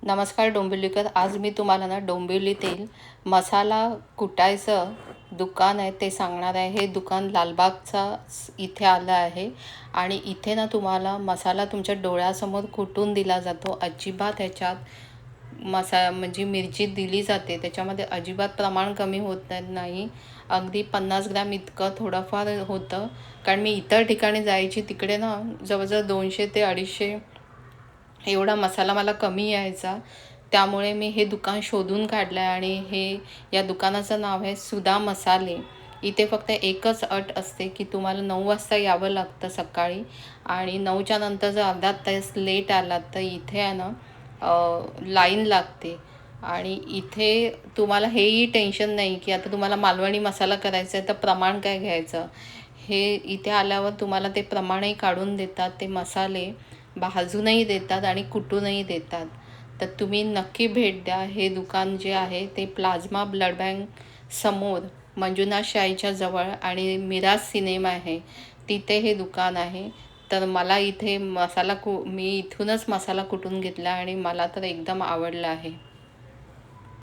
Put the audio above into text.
नमस्कार डोंबिवलीकर. आज मी तुम्हाला डोंबिवलीतील मसाला कुटायचं दुकान आहे ते सांगणार आहे. हे दुकान लालबागचा इथे आलं आहे आणि इथे तुम्हाला मसाला तुमच्या डोळ्यासमोर कुटून दिला जातो. अजिबात ह्याच्यात म्हणजे मिरची दिली जाते, त्याच्यामध्ये अजिबात प्रमाण कमी होत नाही. अगदी 50 ग्रॅम इतकं थोडंफार होतं. कारण मी इतर ठिकाणी जायची, तिकडे जवळजवळ 200 ते 250 एवढा मसाला मला कमी यायचा. त्यामुळे मी हे दुकान शोधून काढलं आहे आणि या दुकानाचं नाव आहे सुधा मसाले. इथे फक्त एकच अट असते की तुम्हाला 9 वाजता यावं लागतं सकाळी, आणि 9च्या नंतर जर अर्धा तास लेट आलात तर इथे लाईन लागते. आणि इथे तुम्हाला हेही टेन्शन नाही की आता तुम्हाला मालवणी मसाला करायचा आहे तर प्रमाण काय घ्यायचं. हे इथे आल्यावर तुम्हाला ते प्रमाणही काढून देतात, ते मसाले भाजूनही देतात आणि कुटूनही देतात. तर तुम्ही नक्की भेट द्या. हे दुकान जे आहे ते प्लाझ्मा ब्लड बँक समोर मंजुनाथ शाहीच्या जवळ आणि मिराज सिनेमा आहे तिथे हे दुकान आहे. तर मला इथे मी इथूनच मसाला कुटून घेतला आणि मला तर एकदम आवडला आहे.